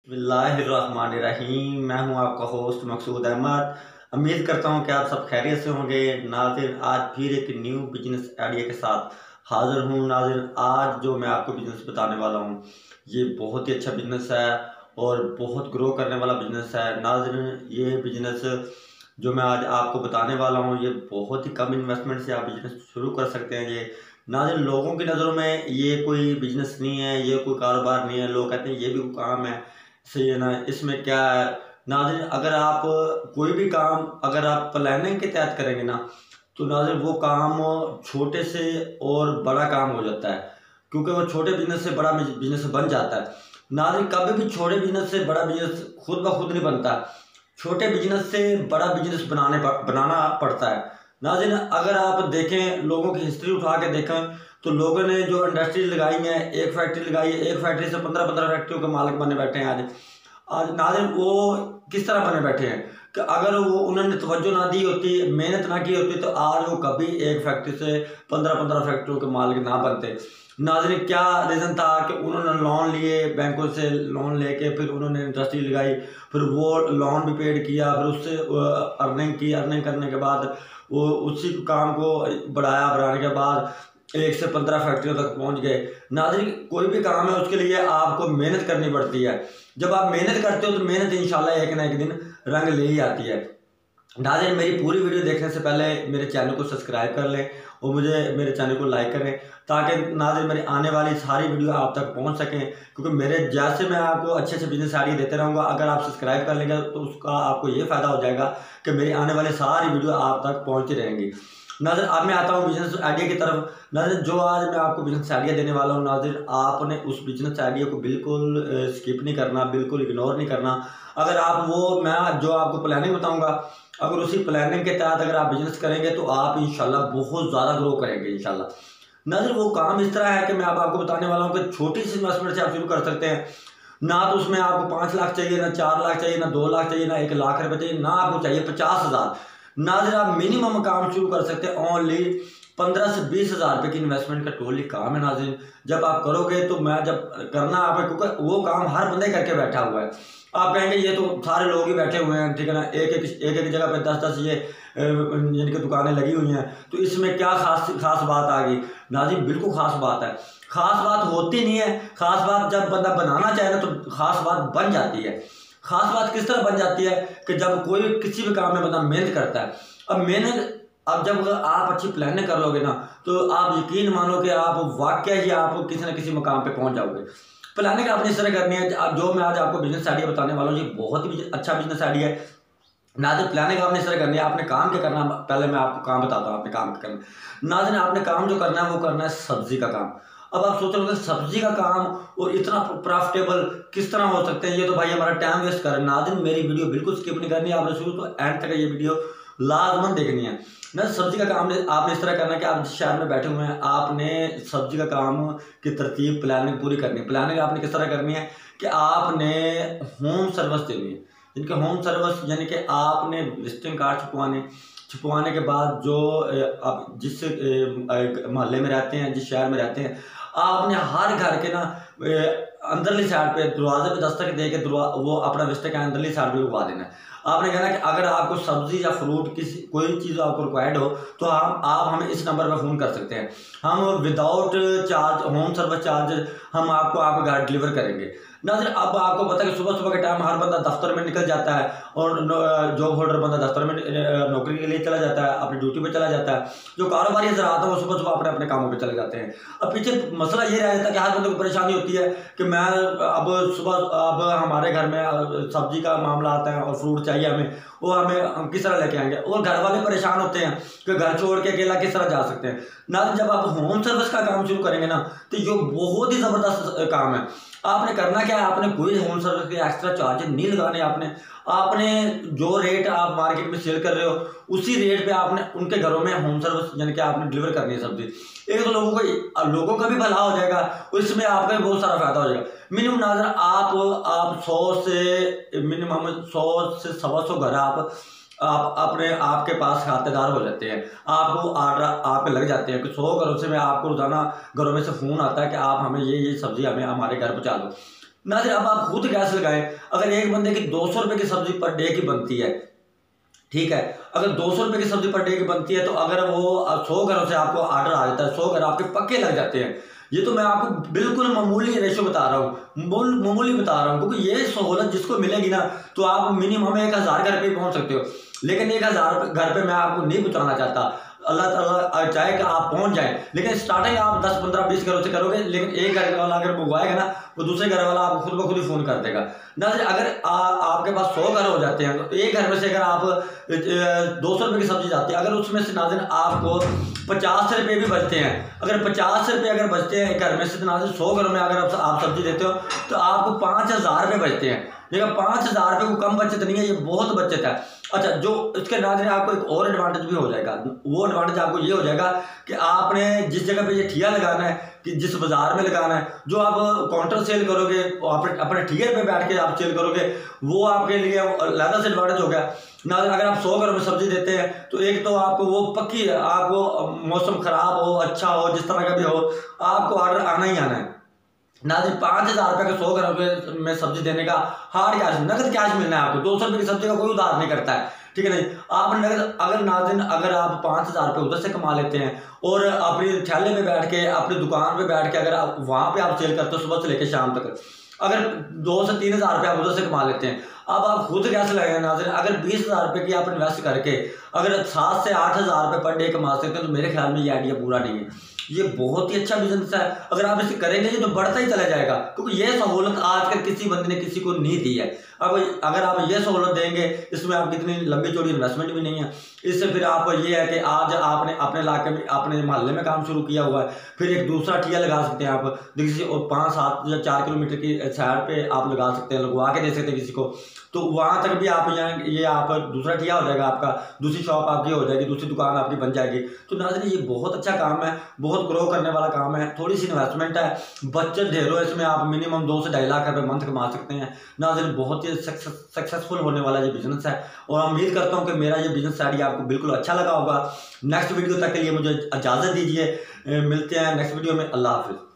बिस्मिल्लाहिर्रहमानिर्रहीम। मैं हूं आपका होस्ट मकसूद अहमद। उम्मीद करता हूं कि आप सब खैरियत से होंगे। नाज़रीन, आज फिर एक न्यू बिजनेस आइडिया के साथ हाज़िर हूं। नाज़रीन, आज जो मैं आपको बिजनेस बताने वाला हूं ये बहुत ही अच्छा बिजनेस है और बहुत ग्रो करने वाला बिजनेस है। नाज़रीन, ये बिजनेस जो मैं आज आपको बताने वाला हूँ ये बहुत ही कम इन्वेस्टमेंट से आप बिजनेस शुरू कर सकते हैं। ये नाज़रीन, लोगों की नज़रों में ये कोई बिजनेस नहीं है, ये कोई कारोबार नहीं है। लोग कहते हैं ये भी कोई काम है, सही है ना, इसमें क्या है। नाज़रीन, अगर आप कोई भी काम अगर आप प्लानिंग के तहत करेंगे ना तो नाज़रीन वो काम छोटे से और बड़ा काम हो जाता है, क्योंकि वो छोटे बिजनेस से बड़ा बिजनेस बन जाता है। नाज़रीन, कभी भी छोटे बिजनेस से बड़ा बिजनेस खुद ब खुद नहीं बनता, छोटे बिजनेस से बड़ा बिजनेस बनाना पड़ता है। नाज़रीन, अगर आप देखें, लोगों की हिस्ट्री उठा के देखें तो लोगों ने जो इंडस्ट्री लगाई है, एक फैक्ट्री लगाई है, एक फैक्ट्री से 15-15 फैक्ट्रियों के मालिक बने बैठे हैं। आज आज नाज़रीन वो किस तरह बने बैठे हैं कि अगर वो उन्होंने तवज्जो ना दी होती, मेहनत ना की होती तो आज वो कभी एक फैक्ट्री से 15-15 फैक्ट्रियों के मालिक ना बनते। नाज़रीन, क्या रीज़न था कि उन्होंने लोन लिए, बैंकों से लोन लेके फिर उन्होंने इंडस्ट्री लगाई, फिर वो लोन भी पेड किया, फिर उससे अर्निंग की। अर्निंग करने के बाद वो उसी काम को बढ़ाने के बाद 1 से 15 फैक्ट्रियों तक पहुंच गए। नाज़रीन, कोई भी काम है उसके लिए आपको मेहनत करनी पड़ती है। जब आप मेहनत करते हो तो मेहनत इंशाल्लाह एक ना एक दिन रंग ले ही आती है। नाज़रीन, मेरी पूरी वीडियो देखने से पहले मेरे चैनल को सब्सक्राइब कर लें और मुझे मेरे चैनल को लाइक करें, ताकि नाज़रीन मेरी आने वाली सारी वीडियो आप तक पहुंच सकें। क्योंकि मेरे जैसे मैं आपको अच्छे अच्छे बिजनेस आइडिया देते रहूँगा, अगर आप सब्सक्राइब कर लेंगे तो उसका आपको ये फ़ायदा हो जाएगा कि मेरी आने वाली सारी वीडियो आप तक पहुँचती रहेंगी। नाज़रीन, अब मैं आता हूँ बिजनेस आइडिया की तरफ। नाज़रीन, जो आज मैं आपको बिजनेस आइडिया देने वाला हूँ, नाज़रीन आपने उस बिजनेस आइडिया को बिल्कुल स्किप नहीं करना, बिल्कुल इग्नोर नहीं करना। अगर आप वो मैं जो आपको प्लानिंग बताऊँगा, अगर उसी प्लानिंग के तहत अगर आप बिजनेस करेंगे तो आप इंशाल्लाह बहुत ज़्यादा ग्रो करेंगे इंशाल्लाह। नाज़रीन, वो काम इस तरह है कि मैं अब आपको बताने वाला हूँ कि छोटी सी इन्वेस्टमेंट से आप शुरू कर सकते हैं। ना तो उसमें आपको 5 लाख चाहिए, ना 4 लाख चाहिए, ना 2 लाख चाहिए, ना 1 लाख रुपए चाहिए, ना आपको चाहिए 50,000। नाज़रीन, आप मिनिमम काम शुरू कर सकते हैं ओनली 15 से 20,000 रुपये की इन्वेस्टमेंट का टोटली काम है। नाज़रीन, जब आप करोगे तो मैं जब करना आप, क्योंकि वो काम हर बंदे करके बैठा हुआ है। आप कहेंगे ये तो सारे लोग ही बैठे हुए हैं, ठीक है ना, एक जगह पे 10-10 ये जिनकी दुकानें लगी हुई हैं, तो इसमें क्या खास बात आ गई। नाज़रीन, बिल्कुल खास बात है। खास बात होती नहीं है, खास बात जब बंदा बनाना चाहे ना तो खास बात बन जाती है। खास बात किस तरह बन जाती है कि जब कोई किसी भी काम में बंदा मेहनत करता है। अब जब आप अच्छी प्लानिंग कर लोगे ना तो आप यकीन मानो कि आप वाकई ही आप किसी न किसी मुकाम पे पहुंच जाओगे। प्लानिंग आपने इस तरह करनी है। जो मैं आज आपको बिजनेस आइडिया बताने वाला हूँ ये बहुत ही अच्छा बिजनेस आइडिया है। नाज़रीन, प्लानिंग आपने इस तरह करनी है। आपने काम क्या करना, पहले मैं आपको काम बताता हूँ आपने काम क्या करना। नाज़रीन, आपने काम जो करना है वो करना है सब्जी का काम। अब आप सोच रहे हो सब्जी का काम और इतना प्रॉफिटेबल किस तरह हो सकते हैं, ये तो भाई हमारा टाइम वेस्ट कर रहे हैं। नाज़रीन, मेरी वीडियो बिल्कुल स्किप नहीं करनी है, आपने शुरू तो एंड तक ये वीडियो लाजमन देखनी है ना। सब्जी का काम आपने इस तरह करना है कि आप जिस शहर में बैठे हुए हैं आपने सब्जी का काम की तरतीब प्लानिंग पूरी करनी है। प्लानिंग आपने किस तरह करनी है कि आपने होम सर्विस देनी है। जिनके होम सर्विस यानी कि आपने विजिटिंग कार्ड छपवाने के बाद जो आप जिस मोहल्ले में रहते हैं, जिस शहर में रहते हैं, आपने हर घर के ना अंदरली साइड पे दरवाजे पे दस्तक दे के वो अपना विजिटिंग कार्ड अंदरली साइड पे लगवा देना है। आपने कहना कि अगर आपको सब्जी या फ्रूट किसी कोई चीज़ आपको रिक्वायर्ड हो तो आप हमें इस नंबर पर फ़ोन कर सकते हैं। हम without charge home service charge हम आपके घर डिलीवर करेंगे। नाज़रीन, अब आपको पता है कि सुबह सुबह के टाइम हर बंदा दफ्तर में निकल जाता है और जॉब होल्डर बंदा दफ्तर में नौकरी के लिए चला जाता है, अपनी ड्यूटी पे चला जाता है। जो कारोबारी हज़रात हैं वो सुबह सुबह अपने अपने कामों पे चले जाते हैं। अब पीछे मसला ये रह जाता है कि हर बंदे को परेशानी होती है कि मैं अब हमारे घर में सब्जी का मामला आता है और फ्रूट चाहिए हमें, वो हम किस तरह लेके आएंगे, और घर वाले परेशान होते हैं कि घर छोड़ के अकेला किस तरह जा सकते हैं। ना जब आप होम सर्विस का काम शुरू करेंगे ना तो ये बहुत ही ज़बरदस्त काम है। आपने करना क्या है, आपने कोई होम सर्विस के एक्स्ट्रा चार्जेस नहीं लगाने। आपने जो रेट आप मार्केट में सेल कर रहे हो उसी रेट पे आपने उनके घरों में होम सर्विस यानी कि आपने डिलीवर करनी है सब्जी। एक तो लोगों का भी भला हो जाएगा और इसमें आपका भी बहुत सारा फायदा हो जाएगा। मिनिमम नाज़र आप 100 से मिनिमम 100 से 125 घर आप अपने आपके पास खातेदार हो जाते हैं। आपको ऑर्डर आपके लग जाते हैं कि 100 घरों से मैं आपको रोजाना घरों में से फ़ोन आता है कि आप हमें ये सब्जी हमें हमारे घर पहुँचा दो। नाज़रीन अब आप खुद गैस लगाएं, अगर एक बंदे की 200 रुपये की सब्जी पर डे की बनती है, ठीक है, अगर 200 रुपये की सब्जी पर डे की बनती है, तो अगर वो 100 घरों से आपको ऑर्डर आ जाता है, 100 घर आपके पक्के लग जाते हैं। ये तो मैं आपको बिल्कुल मामूली रेशो बता रहा हूँ, मामूली बता रहा हूँ, क्योंकि ये सहूलत जिसको मिलेगी ना, तो आप मिनिमम 1000 घर पे पहुँच सकते हो। लेकिन 1000 घर पे मैं आपको नहीं पहुँचाना चाहता। अल्लाह ताला चाहे कि आप पहुंच जाएं, लेकिन स्टार्टिंग आप 10, 15, 20 घरों से करोगे, लेकिन एक घर वाला अगर मंगवाएगा ना, वो दूसरे घर वाला आपको खुद ब खुद ही फोन कर देगा। नाज़रीन अगर आपके पास 100 घर हो जाते हैं, तो एक घर में से अगर आप 200 रुपये की सब्जी जाती है, अगर उसमें से नाज़रीन आपको 50 रुपये भी बचते हैं, अगर 50 रुपये अगर बचते हैं एक घर में से, तो नाज़रीन 100 घरों में अगर आप सब्जी देते हो तो आपको 5000 रुपये बचते हैं। लेकिन 5000 रुपये को कम बचत नहीं है, ये बहुत बचत है। अच्छा, जो इसके नाज़रीन आपको एक और एडवांटेज भी हो जाएगा, वो एडवांटेज आपको ये हो जाएगा कि आपने जिस जगह पे ये ठिया लगाना है, कि जिस बाजार में लगाना है, जो आप काउंटर सेल करोगे, अपने ठिये पे बैठ के आप सेल करोगे, वो आपके लिए ज़्यादा से एडवांटेज हो गया। नाज़रीन अगर आप 100 घरों में सब्जी देते हैं, तो एक तो आपको वो पक्की है, आपको मौसम खराब हो, अच्छा हो, जिस तरह का भी हो, आपको ऑर्डर आना ही आना है। नाज़रीन 5000 रुपये का 100 घरों में सब्जी देने का हार्ड कैश, नगद कैश मिलना है आपको। 200 रुपये की सब्जी का कोई उधार नहीं करता है, ठीक है नहीं। आप नगद अगर नाज़रीन अगर आप 5000 रुपये उधर से कमा लेते हैं और अपनी ठेले पे बैठ के, अपनी दुकान पे बैठ के अगर आप वहाँ पे आप सेल करते हो सुबह से लेकर शाम तक, अगर 2 से 3000 रुपये आप उधर से कमा लेते हैं, अब आप खुद कैसे लगाएंगे नाज़रीन? अगर 20000 रुपये की आप इन्वेस्ट करके अगर 7 से 8000 रुपये पर डे कमा सकते हैं, तो मेरे ख्याल में ये आइडिया बुरा नहीं है। ये बहुत ही अच्छा बिजनेस है। अगर आप इसे करेंगे ये तो बढ़ता ही चला जाएगा, क्योंकि ये सहूलत आजकल किसी बंदे ने किसी को नहीं दी है। अब अगर आप ये सहूलत देंगे, इसमें आपकी इतनी लंबी चौड़ी इन्वेस्टमेंट भी नहीं है, इससे फिर आप ये है कि आज आपने अपने इलाके में, अपने मोहल्ले में काम शुरू किया हुआ है, फिर एक दूसरा ठिया लगा सकते हैं आप किसी 5, 7 या 4 किलोमीटर की साइड पे आप लगा सकते हैं, लगवा के दे सकते हैं किसी को, तो वहाँ तक भी आप यहाँ ये आप दूसरा ठिया हो जाएगा आपका, दूसरी शॉप आपकी हो जाएगी, दूसरी दुकान आपकी बन जाएगी। तो नाज़रीन ये बहुत अच्छा काम है, बहुत ग्रो करने वाला काम है, थोड़ी सी इन्वेस्टमेंट है, बचत ढेरों, इसमें आप मिनिमम 2 से 2.5 लाख रुपये मंथ कमा सकते हैं। नाज़रीन बहुत ही सक्सेसफुल होने वाला ये बिजनेस है, और उम्मीद करता हूँ कि मेरा ये बिजनेस आइडिया आपको बिल्कुल अच्छा लगा होगा। नेक्स्ट वीडियो तक के लिए मुझे इजाज़त दीजिए, मिलते हैं नेक्स्ट वीडियो में। अल्लाह हाफिज़।